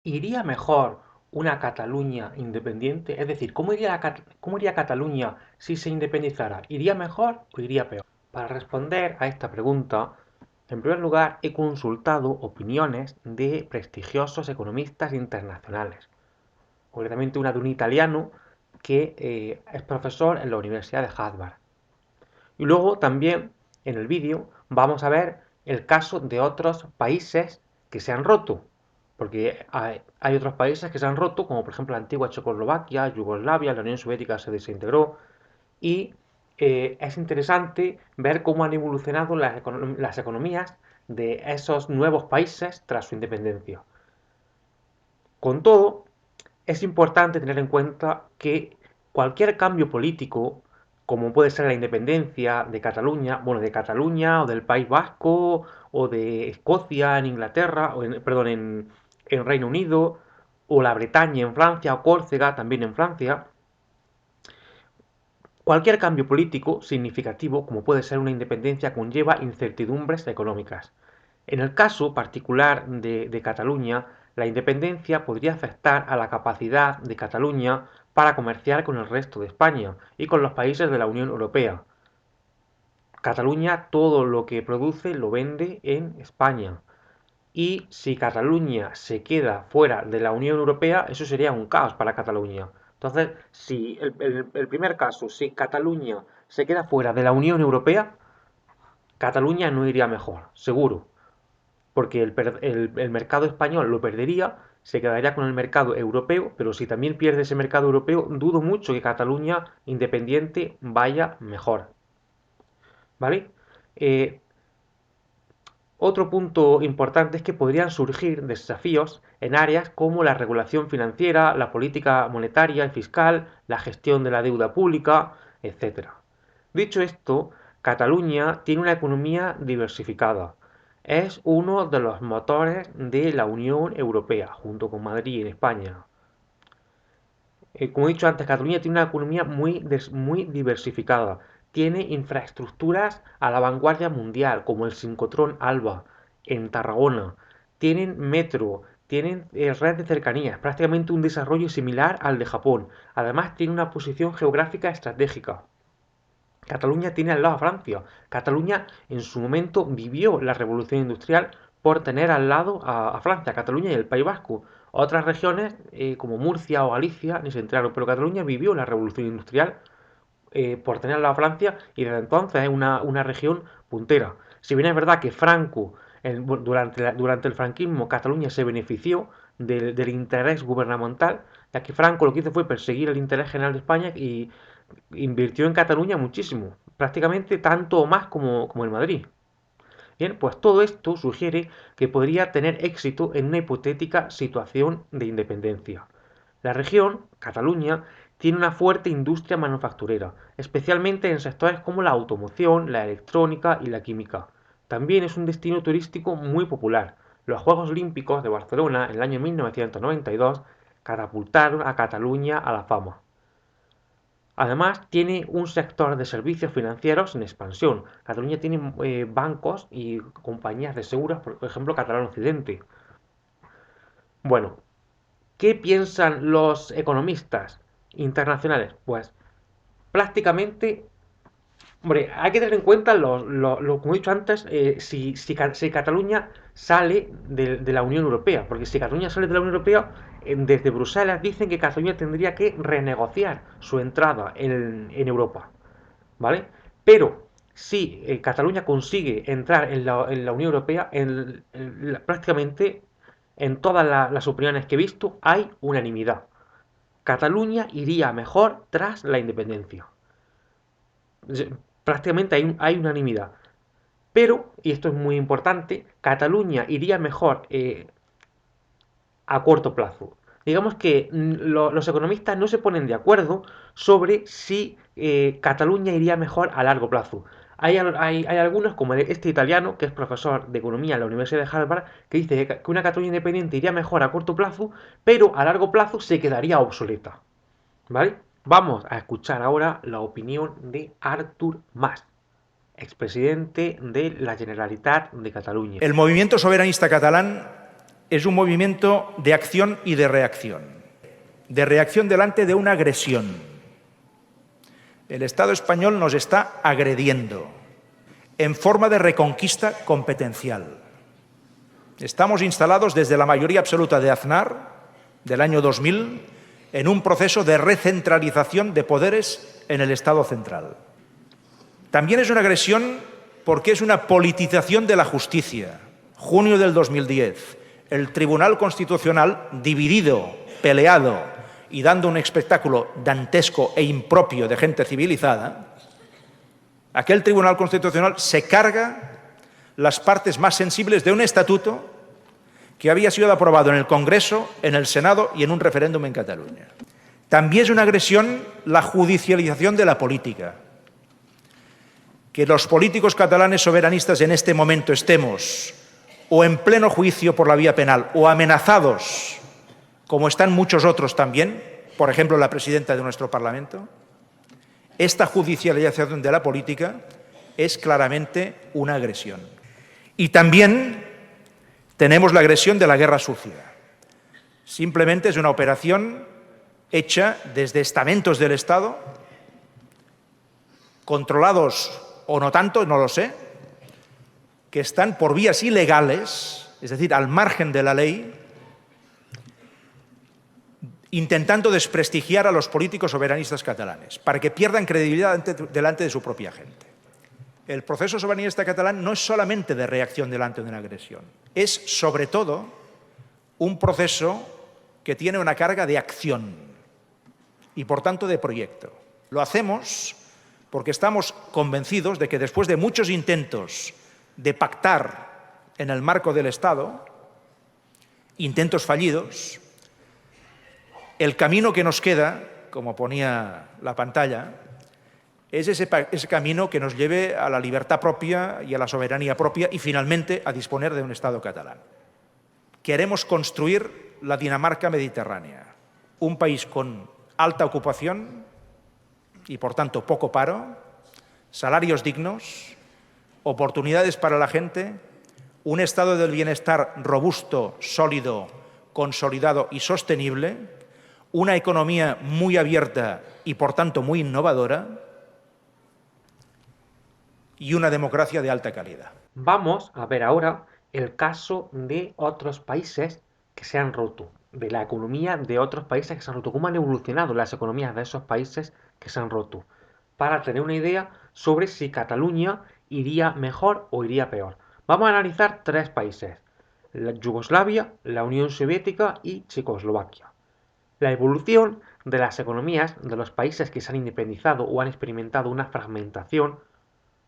¿Iría mejor una Cataluña independiente? Es decir, ¿cómo iría Cataluña si se independizara? ¿Iría mejor o iría peor? Para responder a esta pregunta, en primer lugar, he consultado opiniones de prestigiosos economistas internacionales, concretamente una de un italiano que es profesor en la Universidad de Harvard. Y luego también en el vídeo vamos a ver el caso de otros países que se han roto, porque hay otros países que se han roto, como por ejemplo la antigua Checoslovaquia, Yugoslavia, la Unión Soviética se desintegró, y es interesante ver cómo han evolucionado las economías de esos nuevos países tras su independencia. Con todo, es importante tener en cuenta que cualquier cambio político, como puede ser la independencia de Cataluña, bueno, de Cataluña o del País Vasco o de Escocia en Inglaterra, perdón, en Reino Unido, o la Bretaña en Francia, o Córcega también en Francia, cualquier cambio político significativo, como puede ser una independencia, conlleva incertidumbres económicas. En el caso particular de Cataluña, la independencia podría afectar a la capacidad de Cataluña para comerciar con el resto de España y con los países de la Unión Europea. Cataluña todo lo que produce lo vende en España. Y si Cataluña se queda fuera de la Unión Europea, eso sería un caos para Cataluña. Entonces, si el primer caso, si Cataluña se queda fuera de la Unión Europea, Cataluña no iría mejor, seguro, porque el mercado español lo perdería, se quedaría con el mercado europeo, pero si también pierde ese mercado europeo, dudo mucho que Cataluña independiente vaya mejor. ¿Vale? Eh, Otro punto importante es que podrían surgir desafíos en áreas como la regulación financiera, la política monetaria y fiscal, la gestión de la deuda pública, etcétera. Dicho esto, Cataluña tiene una economía diversificada. Es uno de los motores de la Unión Europea, junto con Madrid en España. Como he dicho antes, Cataluña tiene una economía muy diversificada. Tiene infraestructuras a la vanguardia mundial, como el sincrotrón Alba en Tarragona. Tienen metro, tienen red de cercanías, prácticamente un desarrollo similar al de Japón. Además, tiene una posición geográfica estratégica. Cataluña tiene al lado a Francia. Cataluña en su momento vivió la revolución industrial por tener al lado a Francia, Cataluña y el País Vasco. Otras regiones como Murcia o Galicia ni se enteraron, pero Cataluña vivió la revolución industrial por tener al lado a Francia y desde entonces es una región puntera. Si bien es verdad que Franco, durante el franquismo, Cataluña se benefició del interés gubernamental, ya que Franco lo que hizo fue perseguir el interés general de España y invirtió en Cataluña muchísimo, prácticamente tanto o más como en Madrid. Bien, pues todo esto sugiere que podría tener éxito en una hipotética situación de independencia. La región, Cataluña, tiene una fuerte industria manufacturera, especialmente en sectores como la automoción, la electrónica y la química. También es un destino turístico muy popular. Los Juegos Olímpicos de Barcelona en el año 1992 catapultaron a Cataluña a la fama. Además, tiene un sector de servicios financieros en expansión. Cataluña tiene bancos y compañías de seguros, por ejemplo, Catalán Occidente. Bueno, ¿qué piensan los economistas internacionales? Pues prácticamente, hombre, hay que tener en cuenta, como he dicho antes, si Cataluña sale de la Unión Europea, porque si Cataluña sale de la Unión Europea, desde Bruselas dicen que Cataluña tendría que renegociar su entrada en Europa. ¿Vale? Pero si Cataluña consigue entrar en la Unión Europea, prácticamente en todas las opiniones que he visto hay unanimidad. Cataluña iría mejor tras la independencia. Prácticamente hay unanimidad. Pero, y esto es muy importante, Cataluña iría mejor a corto plazo. Digamos que los economistas no se ponen de acuerdo sobre si Cataluña iría mejor a largo plazo. Hay algunos, como este italiano, que es profesor de economía en la Universidad de Harvard, que dice que una Cataluña independiente iría mejor a corto plazo, pero a largo plazo se quedaría obsoleta. ¿Vale? Vamos a escuchar ahora la opinión de Artur Mas, expresidente de la Generalitat de Cataluña. El movimiento soberanista catalán es un movimiento de acción y de reacción delante de una agresión. El Estado español nos está agrediendo en forma de reconquista competencial. Estamos instalados desde la mayoría absoluta de Aznar, del año 2000, en un proceso de recentralización de poderes en el Estado central. También es una agresión porque es una politización de la justicia. Junio del 2010, el Tribunal Constitucional, dividido, peleado y dando un espectáculo dantesco e impropio de gente civilizada, aquel Tribunal Constitucional se carga las partes más sensibles de un estatuto que había sido aprobado en el Congreso, en el Senado y en un referéndum en Cataluña. También es una agresión la judicialización de la política. Que los políticos catalanes soberanistas en este momento estemos o en pleno juicio por la vía penal o amenazados, como están muchos otros también, por ejemplo la presidenta de nuestro Parlamento, esta judicialización de la política es claramente una agresión. Y también tenemos la agresión de la guerra sucia. Simplemente es una operación hecha desde estamentos del Estado, controlados o no tanto, no lo sé, que están por vías ilegales, es decir, al margen de la ley, intentando desprestigiar a los políticos soberanistas catalanes, para que pierdan credibilidad delante de su propia gente. El proceso soberanista catalán no es solamente de reacción delante de una agresión, es sobre todo un proceso que tiene una carga de acción y por tanto de proyecto. Lo hacemos porque estamos convencidos de que después de muchos intentos de pactar en el marco del Estado, intentos fallidos, el camino que nos queda, como ponía la pantalla, es ese camino que nos lleve a la libertad propia y a la soberanía propia y finalmente a disponer de un Estado catalán. Queremos construir la Dinamarca mediterránea, un país con alta ocupación y, por tanto, poco paro, salarios dignos, oportunidades para la gente, un estado del bienestar robusto, sólido, consolidado y sostenible, una economía muy abierta y, por tanto, muy innovadora y una democracia de alta calidad. Vamos a ver ahora el caso de otros países que se han roto, de la economía de otros países que se han roto, cómo han evolucionado las economías de esos países que se han roto, para tener una idea sobre si Cataluña iría mejor o iría peor. Vamos a analizar tres países: Yugoslavia, la Unión Soviética y Checoslovaquia. La evolución de las economías de los países que se han independizado o han experimentado una fragmentación,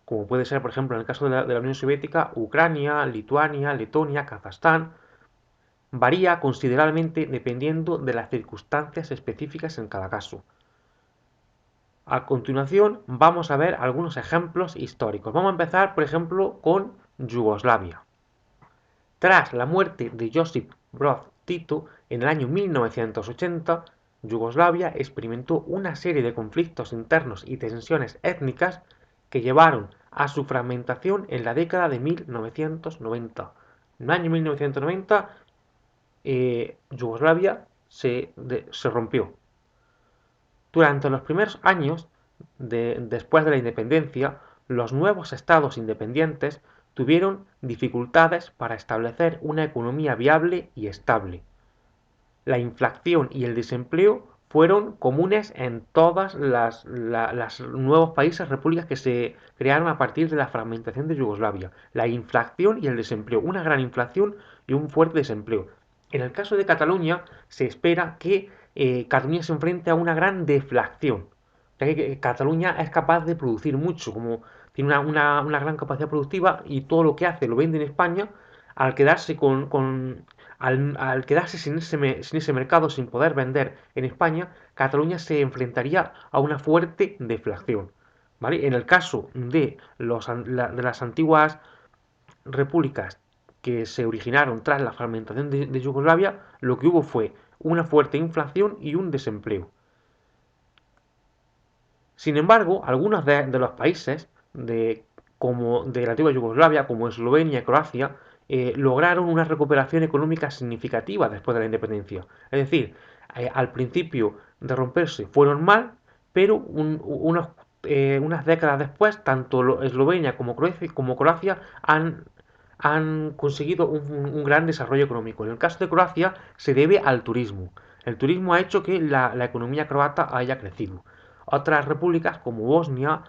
como puede ser, por ejemplo, en el caso de la Unión Soviética, Ucrania, Lituania, Letonia, Kazajstán, varía considerablemente dependiendo de las circunstancias específicas en cada caso. A continuación vamos a ver algunos ejemplos históricos. Vamos a empezar, por ejemplo, con Yugoslavia. Tras la muerte de Josip Broz Tito en el año 1980, Yugoslavia experimentó una serie de conflictos internos y tensiones étnicas que llevaron a su fragmentación en la década de 1990. En el año 1990, Yugoslavia se rompió. Durante los primeros años después de la independencia, los nuevos estados independientes tuvieron dificultades para establecer una economía viable y estable. La inflación y el desempleo fueron comunes en todas las nuevos países, repúblicas que se crearon a partir de la fragmentación de Yugoslavia. La inflación y el desempleo, una gran inflación y un fuerte desempleo. En el caso de Cataluña, se espera que Cataluña se enfrente a una gran deflación, ya que Cataluña es capaz de producir mucho, como tiene una gran capacidad productiva y todo lo que hace lo vende en España. Al quedarse al quedarse sin ese mercado, sin poder vender en España, Cataluña se enfrentaría a una fuerte deflación, ¿vale? En el caso de las antiguas repúblicas que se originaron tras la fragmentación de Yugoslavia, lo que hubo fue una fuerte inflación y un desempleo. Sin embargo, algunos de los países como de la antigua Yugoslavia, como Eslovenia y Croacia, lograron una recuperación económica significativa después de la independencia. Es decir, al principio de romperse fueron mal, pero unas décadas después, tanto Eslovenia como Croacia han conseguido un gran desarrollo económico. En el caso de Croacia se debe al turismo. El turismo ha hecho que la economía croata haya crecido. Otras repúblicas como Bosnia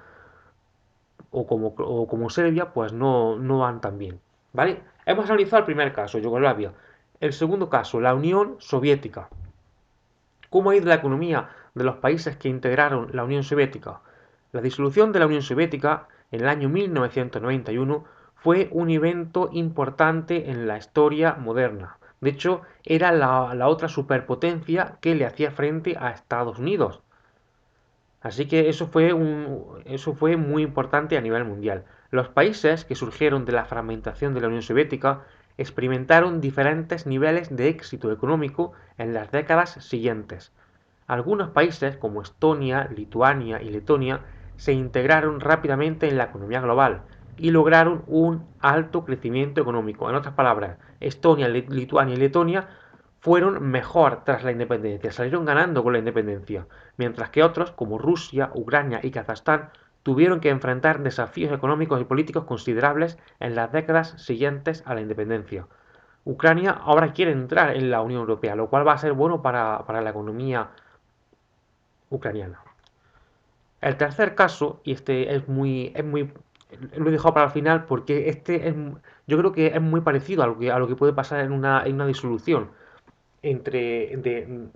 o como Serbia pues no van tan bien. ¿Vale? Hemos analizado el primer caso, Yugoslavia. El segundo caso, la Unión Soviética. ¿Cómo ha ido la economía de los países que integraron la Unión Soviética? La disolución de la Unión Soviética en el año 1991 fue un evento importante en la historia moderna. De hecho, era la otra superpotencia que le hacía frente a Estados Unidos. Así que eso fue muy importante a nivel mundial. Los países que surgieron de la fragmentación de la Unión Soviética experimentaron diferentes niveles de éxito económico en las décadas siguientes. Algunos países como Estonia, Lituania y Letonia se integraron rápidamente en la economía global y lograron un alto crecimiento económico. En otras palabras, Estonia, Lituania y Letonia fueron mejor tras la independencia, salieron ganando con la independencia, mientras que otros, como Rusia, Ucrania y Kazajstán, tuvieron que enfrentar desafíos económicos y políticos considerables en las décadas siguientes a la independencia. Ucrania ahora quiere entrar en la Unión Europea, lo cual va a ser bueno para la economía ucraniana. El tercer caso, y este lo he dejado para el final porque yo creo que es muy parecido a lo que puede pasar en una disolución en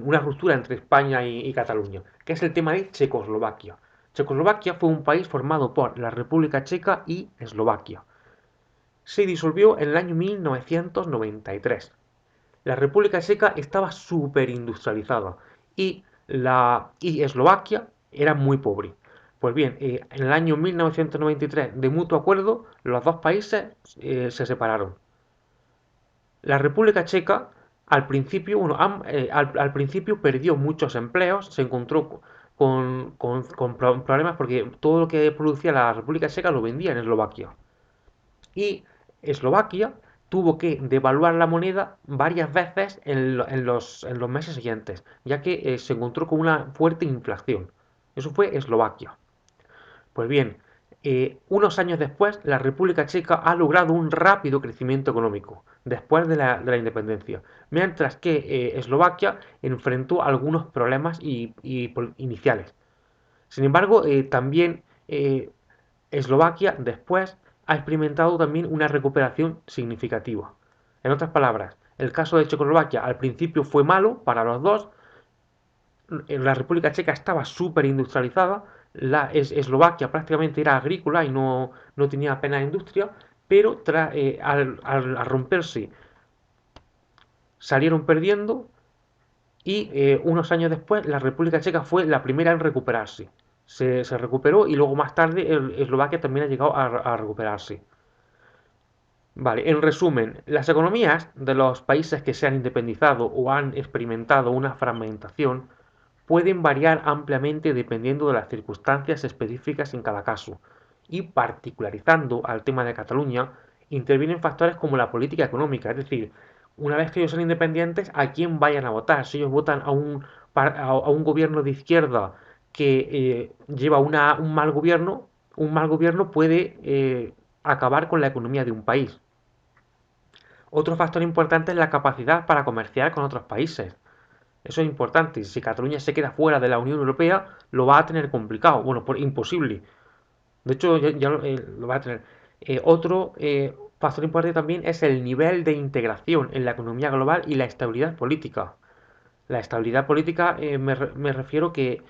una ruptura entre España y Cataluña, que es el tema de Checoslovaquia. Checoslovaquia fue un país formado por la República Checa y Eslovaquia. Se disolvió en el año 1993. La República Checa estaba súper industrializada y Eslovaquia era muy pobre. Pues bien, en el año 1993, de mutuo acuerdo, los dos países se separaron. La República Checa al principio perdió muchos empleos, se encontró con problemas porque todo lo que producía la República Checa lo vendía en Eslovaquia. Y Eslovaquia tuvo que devaluar la moneda varias veces en los meses siguientes, ya que se encontró con una fuerte inflación. Eso fue Eslovaquia. Pues bien, unos años después, la República Checa ha logrado un rápido crecimiento económico después de la independencia, mientras que Eslovaquia enfrentó algunos problemas iniciales. Sin embargo, también Eslovaquia después ha experimentado también una recuperación significativa. En otras palabras, el caso de Checoslovaquia al principio fue malo para los dos, la República Checa estaba súper industrializada, la Eslovaquia prácticamente era agrícola y no tenía apenas industria, pero al romperse salieron perdiendo y unos años después la República Checa fue la primera en recuperarse. Se recuperó y luego más tarde Eslovaquia también ha llegado a recuperarse. Vale, en resumen, las economías de los países que se han independizado o han experimentado una fragmentación pueden variar ampliamente dependiendo de las circunstancias específicas en cada caso, y particularizando al tema de Cataluña, intervienen factores como la política económica, es decir, una vez que ellos son independientes, a quién vayan a votar. Si ellos votan a un gobierno de izquierda que lleva un mal gobierno puede acabar con la economía de un país. Otro factor importante es la capacidad para comerciar con otros países. Eso es importante. Si Cataluña se queda fuera de la Unión Europea, lo va a tener complicado. Bueno, imposible. De hecho, ya lo va a tener. Otro factor importante también es el nivel de integración en la economía global y la estabilidad política. La estabilidad política me refiero que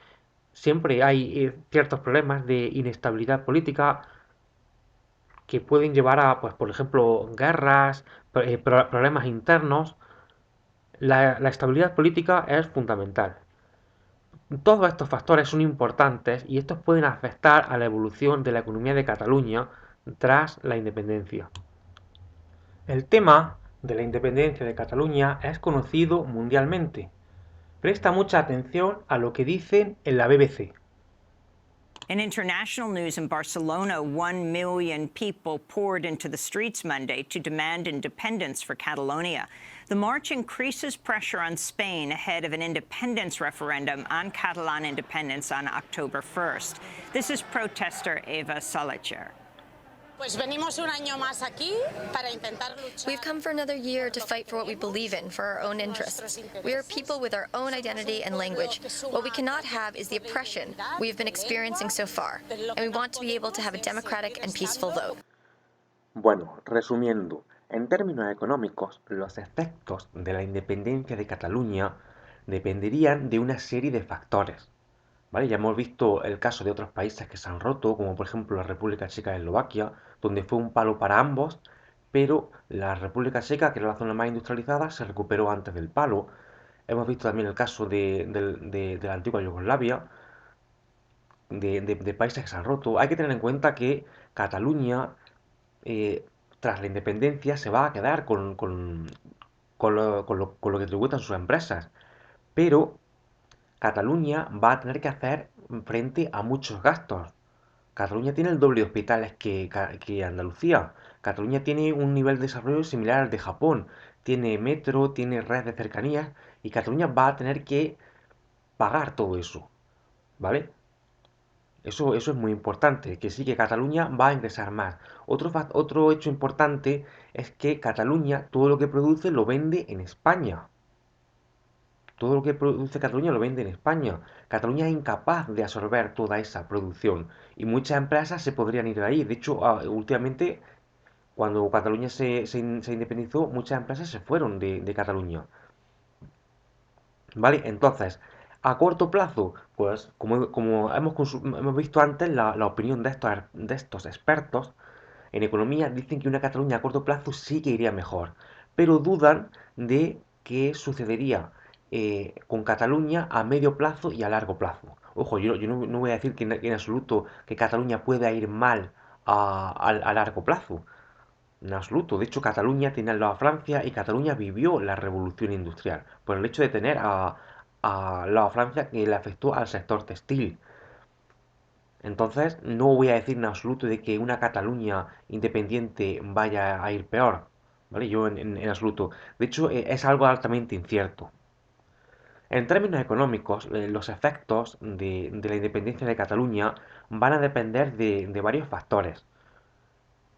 siempre hay ciertos problemas de inestabilidad política que pueden llevar a, pues, por ejemplo, guerras, problemas internos. La estabilidad política es fundamental. Todos estos factores son importantes y estos pueden afectar a la evolución de la economía de Cataluña tras la independencia. El tema de la independencia de Cataluña es conocido mundialmente. Presta mucha atención a lo que dicen en la BBC. In international news, in Barcelona, 1 million people poured into the streets Monday to demand independence for Catalonia. The march increases pressure on Spain ahead of an independence referendum on Catalan independence on October 1st. This is protester Eva Salecher. We've come for another year to fight for what we believe in, for our own interests. We are people with our own identity and language. What we cannot have is the oppression we have been experiencing so far, and we want to be able to have a democratic and peaceful vote. Bueno, resumiendo, en términos económicos, los efectos de la independencia de Cataluña dependerían de una serie de factores. ¿Vale? Ya hemos visto el caso de otros países que se han roto, como por ejemplo la República Checa y Eslovaquia, donde fue un palo para ambos, pero la República Checa, que era la zona más industrializada, se recuperó antes del palo. Hemos visto también el caso de la antigua Yugoslavia, de países que se han roto. Hay que tener en cuenta que Cataluña, eh, tras la independencia, se va a quedar con lo que tributan sus empresas, pero Cataluña va a tener que hacer frente a muchos gastos. Cataluña tiene el doble de hospitales que Andalucía. Cataluña tiene un nivel de desarrollo similar al de Japón. Tiene metro, tiene red de cercanías y Cataluña va a tener que pagar todo eso. ¿Vale? Eso es muy importante, que sí que Cataluña va a ingresar más. Otro hecho importante es que Cataluña todo lo que produce lo vende en España. Todo lo que produce Cataluña lo vende en España. Cataluña es incapaz de absorber toda esa producción y muchas empresas se podrían ir de ahí. De hecho, últimamente, cuando Cataluña se independizó, muchas empresas se fueron de Cataluña. ¿Vale? Entonces, a corto plazo, pues como hemos visto antes, la opinión de estos expertos en economía dicen que una Cataluña a corto plazo sí que iría mejor, pero dudan de qué sucedería con Cataluña a medio plazo y a largo plazo. Ojo, yo no voy a decir que en absoluto que Cataluña pueda ir mal a largo plazo. En absoluto. De hecho, Cataluña tiene al lado a Francia y Cataluña vivió la revolución industrial por el hecho de tener al lado a Francia que le afectó al sector textil. Entonces, no voy a decir en absoluto de que una Cataluña independiente vaya a ir peor, ¿vale? Yo en absoluto. De hecho, es algo altamente incierto. En términos económicos, los efectos de la independencia de Cataluña van a depender de varios factores.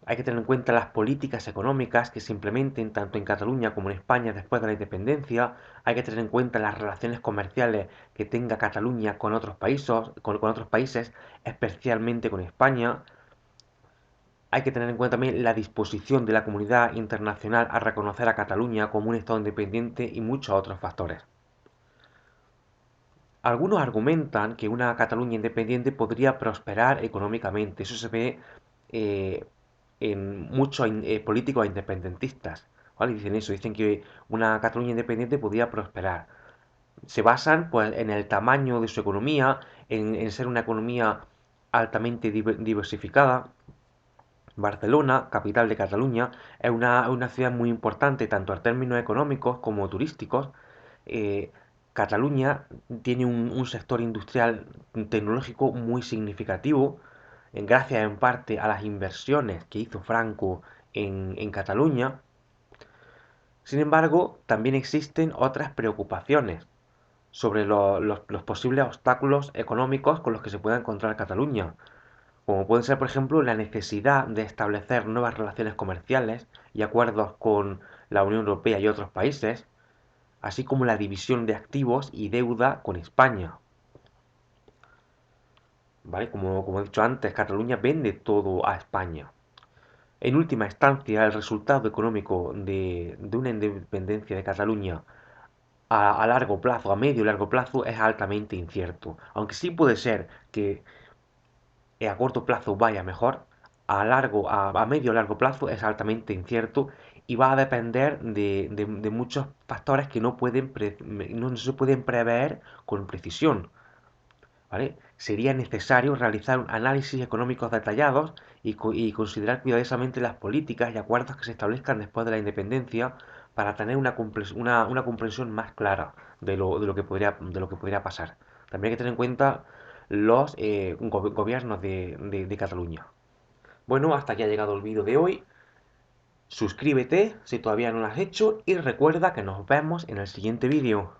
Hay que tener en cuenta las políticas económicas que se implementen tanto en Cataluña como en España después de la independencia. Hay que tener en cuenta las relaciones comerciales que tenga Cataluña con otros países, especialmente con España. Hay que tener en cuenta también la disposición de la comunidad internacional a reconocer a Cataluña como un Estado independiente y muchos otros factores. Algunos argumentan que una Cataluña independiente podría prosperar económicamente. Eso se ve eh, en muchos políticos independentistas. ¿Vale? Dicen eso, dicen que una Cataluña independiente podría prosperar. Se basan pues, en el tamaño de su economía, en ser una economía altamente diversificada. Barcelona, capital de Cataluña, es una ciudad muy importante tanto en términos económicos como turísticos. Eh, Cataluña tiene un sector industrial tecnológico muy significativo, gracias en parte a las inversiones que hizo Franco en Cataluña. Sin embargo, también existen otras preocupaciones sobre los posibles obstáculos económicos con los que se pueda encontrar Cataluña, como puede ser, por ejemplo, la necesidad de establecer nuevas relaciones comerciales y acuerdos con la Unión Europea y otros países, así como la división de activos y deuda con España. ¿Vale? Como he dicho antes, Cataluña vende todo a España. En última instancia, el resultado económico de una independencia de Cataluña a largo plazo, a medio y largo plazo, es altamente incierto. Aunque sí puede ser que a corto plazo vaya mejor, a medio o largo plazo es altamente incierto y va a depender de muchos factores que no se pueden prever con precisión. ¿Vale? Sería necesario realizar análisis económicos detallados y considerar cuidadosamente las políticas y acuerdos que se establezcan después de la independencia para tener una comprensión más clara de lo que podría pasar. También hay que tener en cuenta los gobiernos de Cataluña. Bueno, hasta aquí ha llegado el vídeo de hoy. Suscríbete si todavía no lo has hecho y recuerda que nos vemos en el siguiente vídeo.